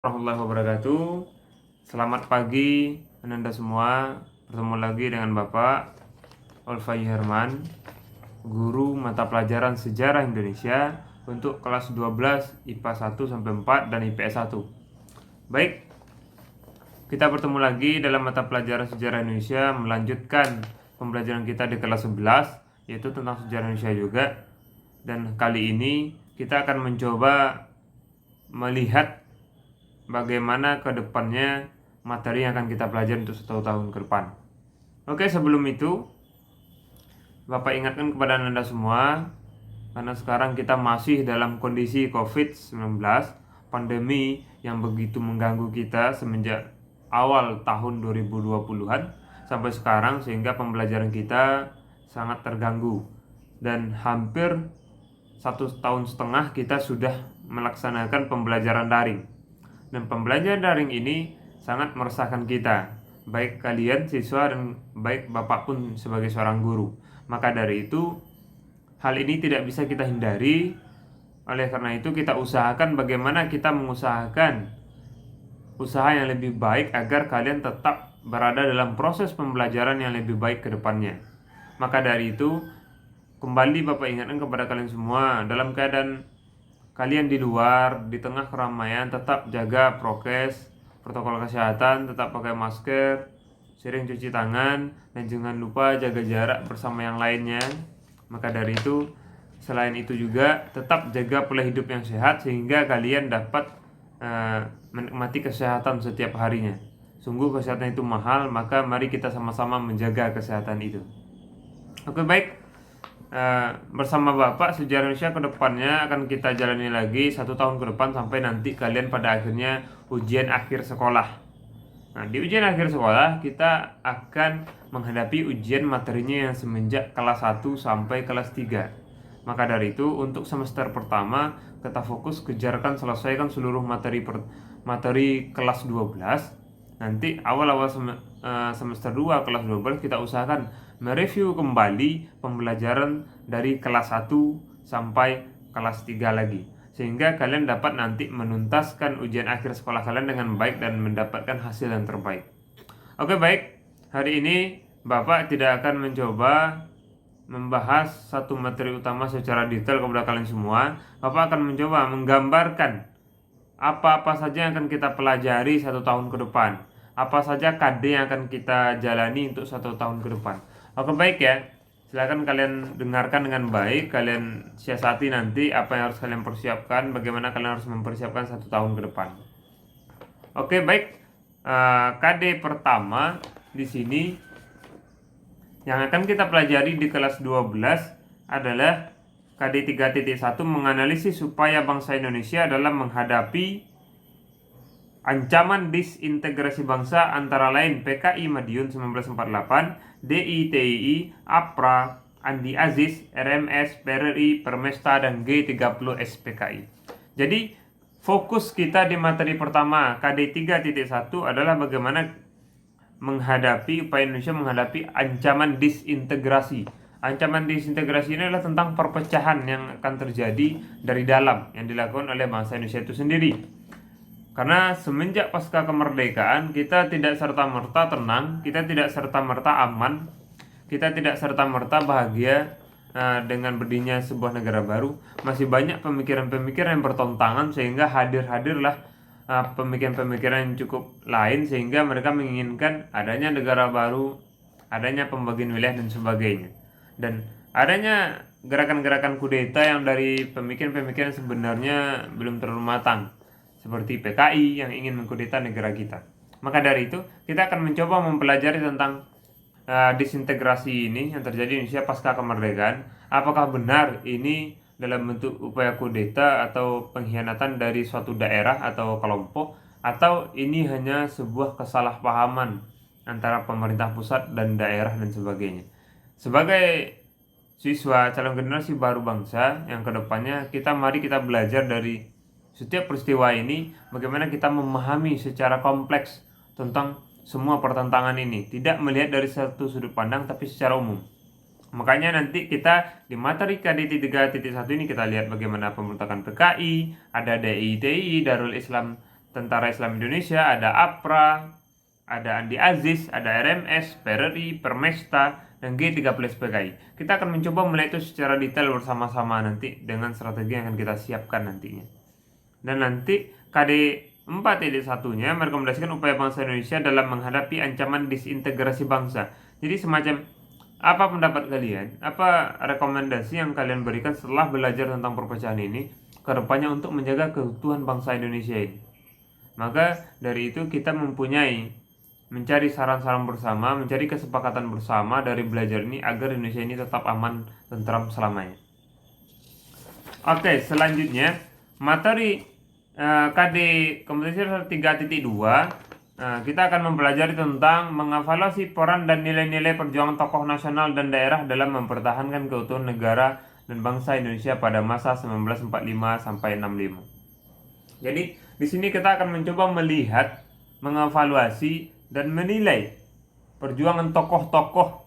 Warahmatullahi wabarakatuh. Selamat pagi Anda semua. Bertemu lagi dengan Bapak Olfai Herman, guru mata pelajaran Sejarah Indonesia untuk kelas 12 IPA 1 sampai 4 dan IPS 1. Baik, kita bertemu lagi dalam mata pelajaran Sejarah Indonesia, melanjutkan pembelajaran kita di kelas 11, yaitu tentang sejarah Indonesia juga. Dan kali ini kita akan mencoba melihat bagaimana ke depannya materi yang akan kita pelajari untuk 1 tahun ke depan. Oke, sebelum itu Bapak ingatkan kepada Anda semua, karena sekarang kita masih dalam kondisi COVID-19, pandemi yang begitu mengganggu kita semenjak awal tahun 2020-an sampai sekarang, sehingga pembelajaran kita sangat terganggu. Dan hampir 1,5 tahun kita sudah melaksanakan pembelajaran daring. Dan pembelajaran daring ini sangat meresahkan kita, baik kalian siswa dan baik Bapak pun sebagai seorang guru. Maka dari itu, hal ini tidak bisa kita hindari. Oleh karena itu, kita usahakan bagaimana kita mengusahakan usaha yang lebih baik agar kalian tetap berada dalam proses pembelajaran yang lebih baik ke depannya. Maka dari itu, kembali Bapak ingatkan kepada kalian semua, dalam keadaan kalian di luar, di tengah keramaian, tetap jaga prokes, protokol kesehatan, tetap pakai masker, sering cuci tangan, dan jangan lupa jaga jarak bersama yang lainnya. Maka dari itu, selain itu juga tetap jaga pola hidup yang sehat sehingga kalian dapat menikmati kesehatan setiap harinya. Sungguh kesehatan itu mahal, maka mari kita sama-sama menjaga kesehatan itu. Oke, baik. Bersama Bapak, sejarah Indonesia ke depannya akan kita jalani lagi 1 tahun ke depan sampai nanti kalian pada akhirnya ujian akhir sekolah. Nah, di ujian akhir sekolah kita akan menghadapi ujian materinya yang semenjak kelas 1 sampai kelas 3. Maka dari itu, untuk semester pertama kita fokus kejarkan selesaikan seluruh materi kelas 12. Nanti awal-awal semester 2 kelas 12 kita usahakan mereview kembali pembelajaran dari kelas 1 sampai kelas 3 lagi, sehingga kalian dapat nanti menuntaskan ujian akhir sekolah kalian dengan baik dan mendapatkan hasil yang terbaik. Oke, baik. Hari ini Bapak tidak akan mencoba membahas satu materi utama secara detail kepada kalian semua. Bapak akan mencoba menggambarkan apa-apa saja yang akan kita pelajari 1 tahun ke depan, apa saja KD yang akan kita jalani untuk 1 tahun ke depan. Oke, baik ya. Silakan kalian dengarkan dengan baik, kalian siasati nanti apa yang harus kalian persiapkan, bagaimana kalian harus mempersiapkan 1 tahun ke depan. Oke, baik. KD pertama di sini yang akan kita pelajari di kelas 12 adalah KD 3.1, menganalisis supaya bangsa Indonesia dalam menghadapi ancaman disintegrasi bangsa antara lain PKI Madiun 1948, DITII, APRA, Andi Aziz, RMS, PRRI, Permesta, dan G30 SPKI. Jadi fokus kita di materi pertama KD 3.1 adalah bagaimana menghadapi upaya Indonesia menghadapi ancaman disintegrasi. Ancaman disintegrasi ini adalah tentang perpecahan yang akan terjadi dari dalam yang dilakukan oleh bangsa Indonesia itu sendiri. Karena semenjak pasca kemerdekaan kita tidak serta-merta tenang, kita tidak serta-merta aman, kita tidak serta-merta bahagia dengan berdirinya sebuah negara baru. Masih banyak pemikiran-pemikiran yang bertentangan sehingga hadirlah pemikiran-pemikiran yang cukup lain sehingga mereka menginginkan adanya negara baru, adanya pembagian wilayah dan sebagainya. Dan adanya gerakan-gerakan kudeta yang dari pemikiran-pemikiran sebenarnya belum terlalu matang, seperti PKI yang ingin mengkudeta negara kita. Maka dari itu kita akan mencoba mempelajari tentang disintegrasi ini yang terjadi di Indonesia pasca kemerdekaan. Apakah benar ini dalam bentuk upaya kudeta atau pengkhianatan dari suatu daerah atau kelompok, atau ini hanya sebuah kesalahpahaman antara pemerintah pusat dan daerah dan sebagainya. Sebagai siswa calon generasi baru bangsa yang kedepannya, mari kita belajar dari setiap peristiwa ini, bagaimana kita memahami secara kompleks tentang semua pertentangan ini, tidak melihat dari satu sudut pandang tapi secara umum. Makanya nanti kita di materi KD 3.1 ini kita lihat bagaimana pemberontakan PKI, ada DITI, Darul Islam Tentara Islam Indonesia, ada APRA, ada Andi Aziz, ada RMS, PRRI, Permesta, dan G30SPKI. Kita akan mencoba melihat itu secara detail bersama-sama nanti dengan strategi yang akan kita siapkan nantinya. Dan nanti KD 4.1-nya merekomendasikan upaya bangsa Indonesia dalam menghadapi ancaman disintegrasi bangsa. Jadi semacam apa pendapat kalian? Apa rekomendasi yang kalian berikan setelah belajar tentang perpecahan ini ke depannya untuk menjaga keutuhan bangsa Indonesia ini? Maka dari itu kita mencari saran-saran bersama, mencari kesepakatan bersama dari belajar ini agar Indonesia ini tetap aman, tentram selamanya. Oke, selanjutnya materi KD Kompetensi 3.2. Kita akan mempelajari tentang mengevaluasi peran dan nilai-nilai perjuangan tokoh nasional dan daerah dalam mempertahankan keutuhan negara dan bangsa Indonesia pada masa 1945 sampai 65. Jadi di sini kita akan mencoba melihat, mengevaluasi dan menilai perjuangan tokoh-tokoh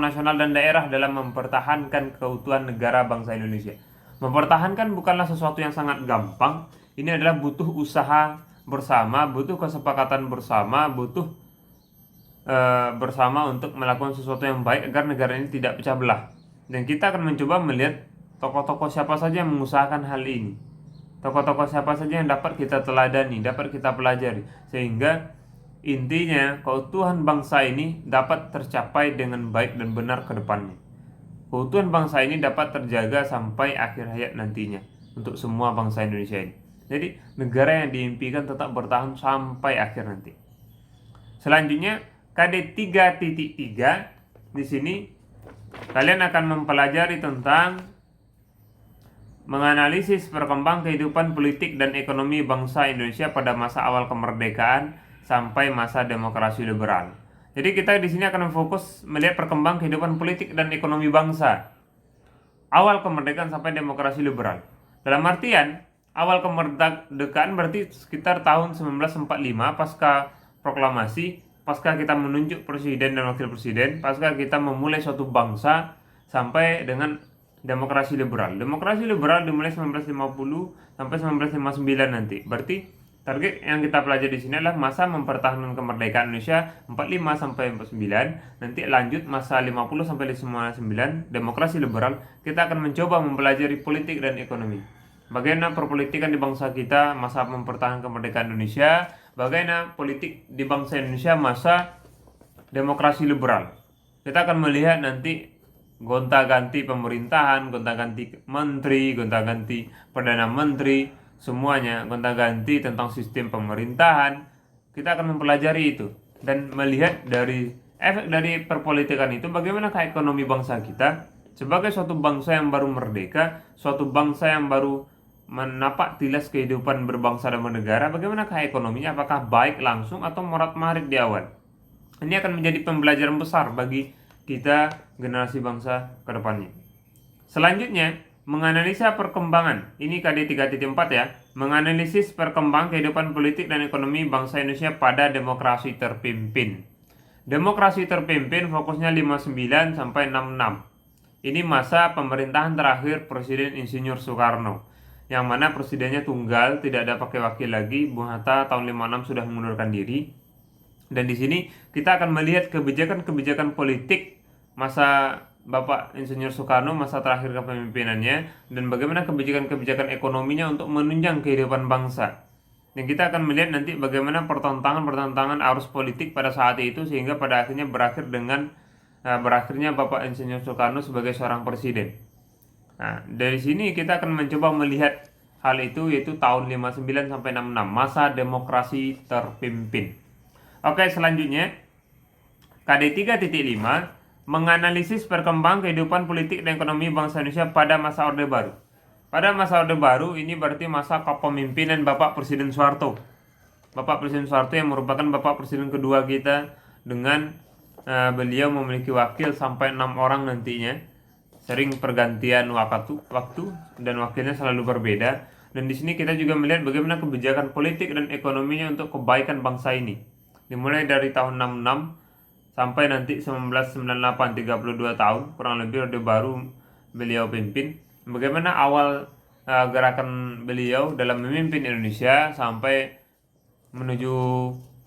nasional dan daerah dalam mempertahankan keutuhan negara bangsa Indonesia. Mempertahankan bukanlah sesuatu yang sangat gampang. Ini adalah butuh usaha bersama, butuh kesepakatan bersama, butuh bersama untuk melakukan sesuatu yang baik agar negara ini tidak pecah belah. Dan kita akan mencoba melihat tokoh-tokoh siapa saja yang mengusahakan hal ini. Tokoh-tokoh siapa saja yang dapat kita teladani, dapat kita pelajari, sehingga intinya keutuhan bangsa ini dapat tercapai dengan baik dan benar ke depannya. Keutuhan bangsa ini dapat terjaga sampai akhir hayat nantinya untuk semua bangsa Indonesia ini. Jadi negara yang diimpikan tetap bertahan sampai akhir nanti. Selanjutnya KD 3.3. Di sini kalian akan mempelajari tentang menganalisis perkembangan kehidupan politik dan ekonomi bangsa Indonesia pada masa awal kemerdekaan sampai masa demokrasi liberal. Jadi kita di sini akan fokus melihat perkembangan kehidupan politik dan ekonomi bangsa awal kemerdekaan sampai demokrasi liberal. Dalam artian awal kemerdekaan berarti sekitar tahun 1945 pasca proklamasi, pasca kita menunjuk presiden dan wakil presiden, pasca kita memulai suatu bangsa sampai dengan demokrasi liberal. Demokrasi liberal dimulai 1950 sampai 1959 nanti. Berarti target yang kita pelajari di sini adalah masa mempertahankan kemerdekaan Indonesia 45 sampai 49. Nanti lanjut masa 50 sampai 59 demokrasi liberal. Kita akan mencoba mempelajari politik dan ekonomi. Bagaimana perpolitikan di bangsa kita masa mempertahankan kemerdekaan Indonesia, bagaimana politik di bangsa Indonesia masa demokrasi liberal. Kita akan melihat nanti gonta-ganti pemerintahan, gonta-ganti menteri, gonta-ganti perdana menteri, semuanya gonta-ganti tentang sistem pemerintahan. Kita akan mempelajari itu dan melihat dari efek dari perpolitikan itu bagaimanakah ekonomi bangsa kita sebagai suatu bangsa yang baru merdeka, suatu bangsa yang baru menapak tilas kehidupan berbangsa dan bernegara, bagaimanakah ekonominya, apakah baik langsung atau morat-marit di awal. Ini akan menjadi pembelajaran besar bagi kita generasi bangsa ke depannya. Selanjutnya, menganalisa perkembangan. Ini KD 3.4 ya. Menganalisis perkembangan kehidupan politik dan ekonomi bangsa Indonesia pada demokrasi terpimpin. Demokrasi terpimpin fokusnya 59 sampai 66. Ini masa pemerintahan terakhir Presiden Insinyur Soekarno, yang mana presidennya tunggal, tidak ada pakai wakil lagi. Bung Hatta tahun 56 sudah mengundurkan diri. Dan di sini kita akan melihat kebijakan-kebijakan politik masa Bapak Insinyur Soekarno, masa terakhir kepemimpinannya, dan bagaimana kebijakan-kebijakan ekonominya untuk menunjang kehidupan bangsa. Dan kita akan melihat nanti bagaimana pertentangan arus politik pada saat itu, sehingga pada akhirnya berakhirnya Bapak Insinyur Soekarno sebagai seorang presiden. Nah, dari sini kita akan mencoba melihat hal itu, yaitu tahun 59 sampai 66, masa demokrasi terpimpin. Oke, selanjutnya KD 3.5, menganalisis perkembangan kehidupan politik dan ekonomi bangsa Indonesia pada masa Orde Baru. Pada masa Orde Baru ini berarti masa kepemimpinan Bapak Presiden Soeharto. Bapak Presiden Soeharto yang merupakan Bapak Presiden kedua kita, dengan beliau memiliki wakil sampai 6 orang nantinya. Sering pergantian waktu dan wakilnya selalu berbeda. Dan di sini kita juga melihat bagaimana kebijakan politik dan ekonominya untuk kebaikan bangsa ini. Dimulai dari tahun 66 sampai nanti 1998, 32 tahun kurang lebih Orde Baru beliau pimpin. Bagaimana awal gerakan beliau dalam memimpin Indonesia sampai menuju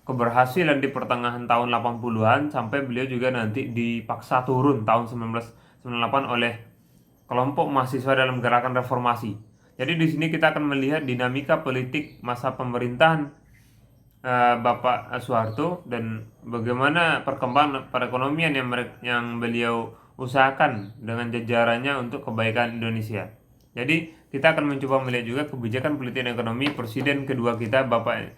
keberhasilan di pertengahan tahun 80-an, sampai beliau juga nanti dipaksa turun tahun 1998 oleh kelompok mahasiswa dalam gerakan reformasi. Jadi di sini kita akan melihat dinamika politik masa pemerintahan Bapak Soeharto dan bagaimana perkembangan perekonomian yang beliau usahakan dengan jajarannya untuk kebaikan Indonesia. Jadi kita akan mencoba melihat juga kebijakan politik dan ekonomi Presiden kedua kita, Bapak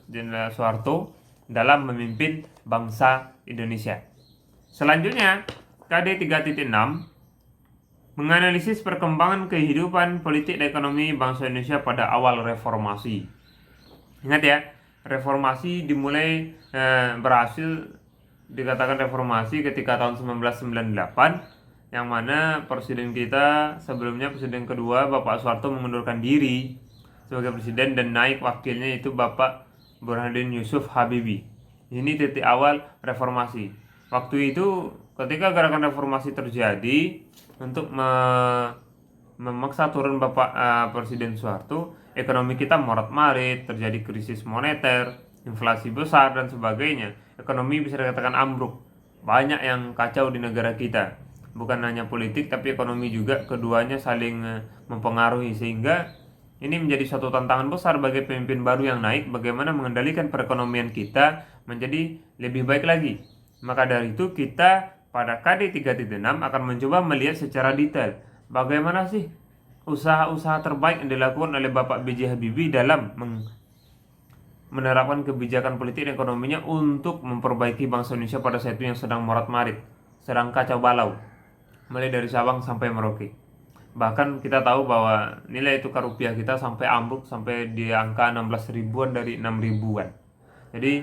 Jenderal Soeharto, dalam memimpin bangsa Indonesia. Selanjutnya, KD 3.6 menganalisis perkembangan kehidupan politik dan ekonomi bangsa Indonesia pada awal reformasi. Ingat ya, reformasi dimulai berhasil dikatakan reformasi ketika tahun 1998, yang mana presiden kita sebelumnya, presiden kedua Bapak Soeharto, mengundurkan diri sebagai presiden dan naik wakilnya itu Bapak Burhanuddin Yusuf Habibie. Ini titik awal reformasi. Waktu itu ketika gerakan reformasi terjadi untuk memaksa turun Bapak Presiden Soeharto, ekonomi kita morat-marit, terjadi krisis moneter, inflasi besar dan sebagainya. Ekonomi bisa dikatakan ambruk. Banyak yang kacau di negara kita. Bukan hanya politik tapi ekonomi juga, keduanya saling mempengaruhi, sehingga ini menjadi suatu tantangan besar bagi pemimpin baru yang naik, bagaimana mengendalikan perekonomian kita menjadi lebih baik lagi. Maka dari itu kita pada KD 3.6 akan mencoba melihat secara detail bagaimana sih usaha-usaha terbaik yang dilakukan oleh Bapak B.J. Habibie dalam menerapkan kebijakan politik dan ekonominya untuk memperbaiki bangsa Indonesia pada saat itu yang sedang morat-marit, sedang kacau balau, mulai dari Sabang sampai Merauke. Bahkan kita tahu bahwa nilai tukar rupiah kita sampai ambruk, sampai di angka 16 ribuan dari 6 ribuan. Jadi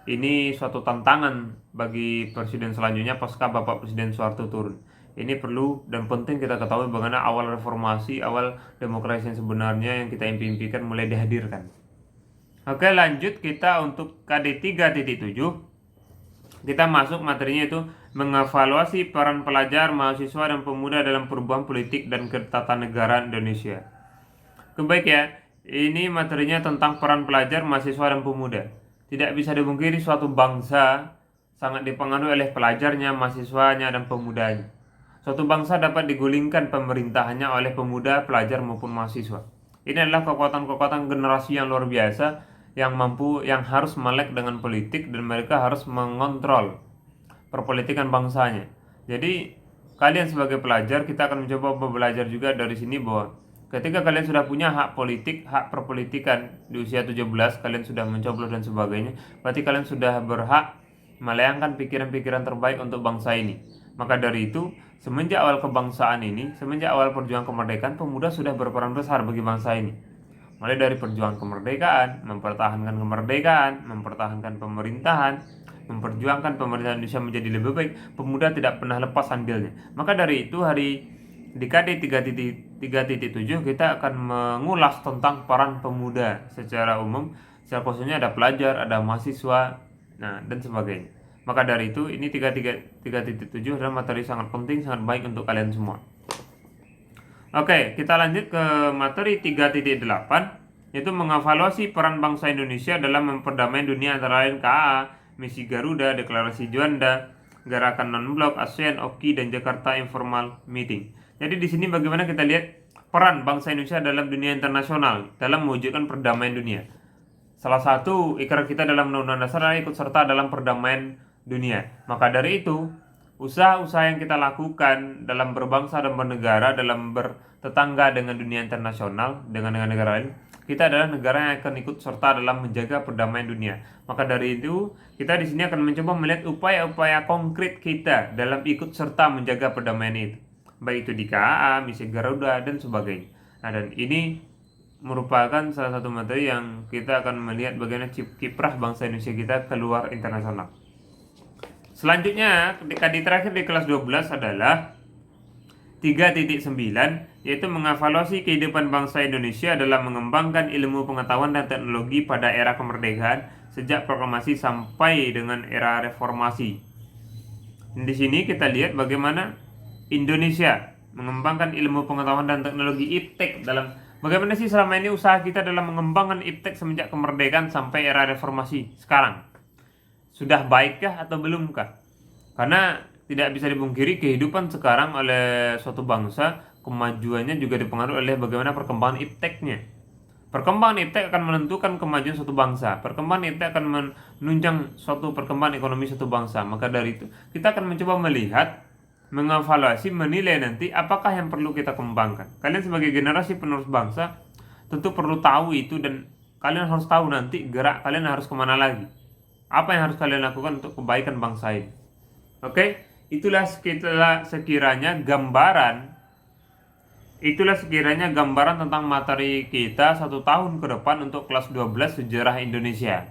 ini suatu tantangan bagi presiden selanjutnya pasca Bapak Presiden Soeharto turun. Ini perlu dan penting kita ketahui bagaimana awal reformasi, awal demokrasi yang sebenarnya yang kita impikan mulai dihadirkan. Oke, lanjut kita untuk KD 3.7. Kita masuk materinya itu mengevaluasi peran pelajar, mahasiswa, dan pemuda dalam perubahan politik dan ketatanegaraan Indonesia. Kebaik ya, ini materinya tentang peran pelajar, mahasiswa, dan pemuda. Tidak bisa dipungkiri suatu bangsa sangat dipengaruhi oleh pelajarnya, mahasiswanya, dan pemudanya. Suatu bangsa dapat digulingkan pemerintahannya oleh pemuda, pelajar, maupun mahasiswa. Ini adalah kekuatan-kekuatan generasi yang luar biasa yang mampu, yang harus melek dengan politik, dan mereka harus mengontrol perpolitikan bangsanya. Jadi kalian sebagai pelajar, kita akan mencoba belajar juga dari sini bahwa ketika kalian sudah punya hak politik, hak perpolitikan di usia 17, kalian sudah mencoblos dan sebagainya, berarti kalian sudah berhak melayangkan pikiran-pikiran terbaik untuk bangsa ini. Maka dari itu, semenjak awal kebangsaan ini, semenjak awal perjuangan kemerdekaan, pemuda sudah berperan besar bagi bangsa ini. Mulai dari perjuangan kemerdekaan, mempertahankan pemerintahan, memperjuangkan pemerintahan Indonesia menjadi lebih baik, pemuda tidak pernah lepas andilnya. Maka dari itu, di KD 3.7 kita akan mengulas tentang peran pemuda secara umum, secara khususnya ada pelajar, ada mahasiswa, dan sebagainya. Maka dari itu, ini 3.7 adalah materi sangat penting, sangat baik untuk kalian semua. Oke, kita lanjut ke materi 3.8, yaitu mengevaluasi peran bangsa Indonesia dalam memperdamaikan dunia, antara lain KAA, Misi Garuda, Deklarasi Juanda, Gerakan Non-Blok, ASEAN, OKI, dan Jakarta Informal Meeting. Jadi di sini bagaimana kita lihat peran bangsa Indonesia dalam dunia internasional dalam mewujudkan perdamaian dunia. Salah satu ikrar kita dalam Undang-Undang Dasar adalah ikut serta dalam perdamaian dunia. Maka dari itu, usaha-usaha yang kita lakukan dalam berbangsa dan bernegara, dalam bertetangga dengan dunia internasional, dengan negara lain, kita adalah negara yang akan ikut serta dalam menjaga perdamaian dunia. Maka dari itu, kita di sini akan mencoba melihat upaya-upaya konkret kita dalam ikut serta menjaga perdamaian itu, baik itu di KAA, Misi Garuda, dan sebagainya. Dan ini merupakan salah satu materi yang kita akan melihat bagaimana kiprah bangsa Indonesia kita keluar internasional. Selanjutnya, KD terakhir di kelas 12 adalah 3.9, yaitu mengevaluasi kehidupan bangsa Indonesia dalam mengembangkan ilmu pengetahuan dan teknologi pada era kemerdekaan sejak proklamasi sampai dengan era reformasi. Di sini kita lihat bagaimana Indonesia mengembangkan ilmu pengetahuan dan teknologi iptek dalam bagaimana sih selama ini usaha kita dalam mengembangkan iptek semenjak kemerdekaan sampai era reformasi sekarang. Sudah baikkah atau belumkah? Karena tidak bisa dipungkiri kehidupan sekarang oleh suatu bangsa, kemajuannya juga dipengaruhi oleh bagaimana perkembangan ipteknya. Perkembangan iptek akan menentukan kemajuan suatu bangsa. Perkembangan iptek akan menunjang suatu perkembangan ekonomi suatu bangsa. Maka dari itu, kita akan mencoba melihat, mengevaluasi, menilai nanti apakah yang perlu kita kembangkan. Kalian sebagai generasi penerus bangsa tentu perlu tahu itu, dan kalian harus tahu nanti gerak kalian harus kemana lagi. Apa yang harus kalian lakukan untuk kebaikan bangsa ini. Oke, itulah sekiranya gambaran tentang materi kita 1 tahun ke depan untuk kelas 12 sejarah Indonesia.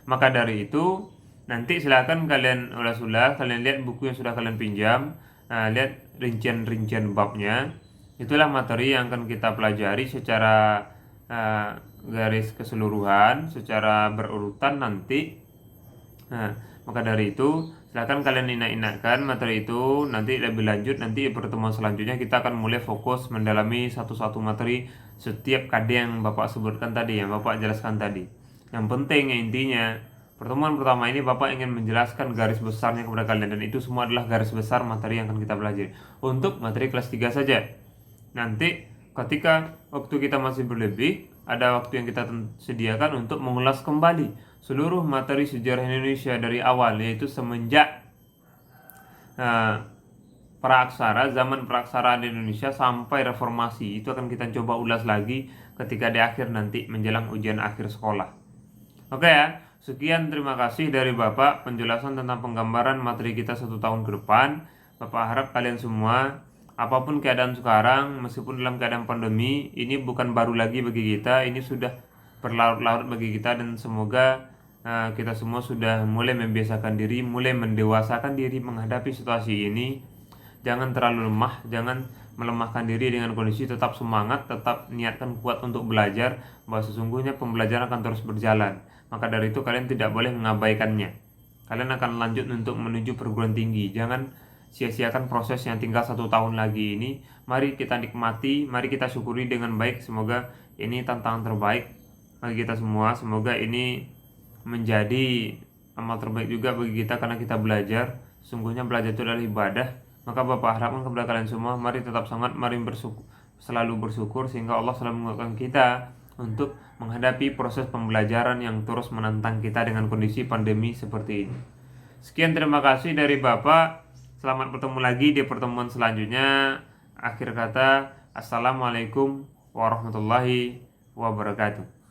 Maka dari itu, nanti silakan kalian ulas-ulas, kalian lihat buku yang sudah kalian pinjam, lihat rincian-rincian babnya. Itulah materi yang akan kita pelajari secara garis keseluruhan, secara berurutan nanti. Maka dari itu silakan kalian inak-inakkan materi itu. Nanti lebih lanjut, nanti pertemuan selanjutnya kita akan mulai fokus mendalami satu-satu materi setiap KD yang Bapak sebutkan tadi, yang Bapak jelaskan tadi. Yang penting intinya pertemuan pertama ini Bapak ingin menjelaskan garis besarnya kepada kalian, dan itu semua adalah garis besar materi yang akan kita pelajari untuk materi kelas 3 saja. Nanti ketika waktu kita masih berlebih, ada waktu yang kita sediakan untuk mengulas kembali seluruh materi sejarah Indonesia dari awal, yaitu semenjak praaksara, zaman praaksara di Indonesia sampai reformasi. Itu akan kita coba ulas lagi ketika di akhir nanti menjelang ujian akhir sekolah. Oke ya, sekian, terima kasih dari Bapak penjelasan tentang penggambaran materi kita 1 tahun ke depan. Bapak harap kalian semua, apapun keadaan sekarang, meskipun dalam keadaan pandemi, ini bukan baru lagi bagi kita, ini sudah berlarut-larut bagi kita, dan semoga kita semua sudah mulai membiasakan diri, mulai mendewasakan diri menghadapi situasi ini. Jangan terlalu lemah, jangan melemahkan diri dengan kondisi, tetap semangat, tetap niatkan kuat untuk belajar, bahwa sesungguhnya pembelajaran akan terus berjalan. Maka dari itu kalian tidak boleh mengabaikannya. Kalian akan lanjut untuk menuju perguruan tinggi. Jangan sia-siakan proses yang tinggal 1 tahun lagi ini. Mari kita nikmati, mari kita syukuri dengan baik. Semoga ini tantangan terbaik bagi kita semua. Semoga ini menjadi amal terbaik juga bagi kita karena kita belajar. Sungguhnya belajar itu adalah ibadah. Maka Bapak harapkan kepada kalian semua, mari tetap semangat, mari selalu bersyukur, sehingga Allah selalu menguatkan kita untuk menghadapi proses pembelajaran yang terus menantang kita dengan kondisi pandemi seperti ini. Sekian, terima kasih dari Bapak. Selamat bertemu lagi di pertemuan selanjutnya. Akhir kata, Assalamualaikum warahmatullahi wabarakatuh.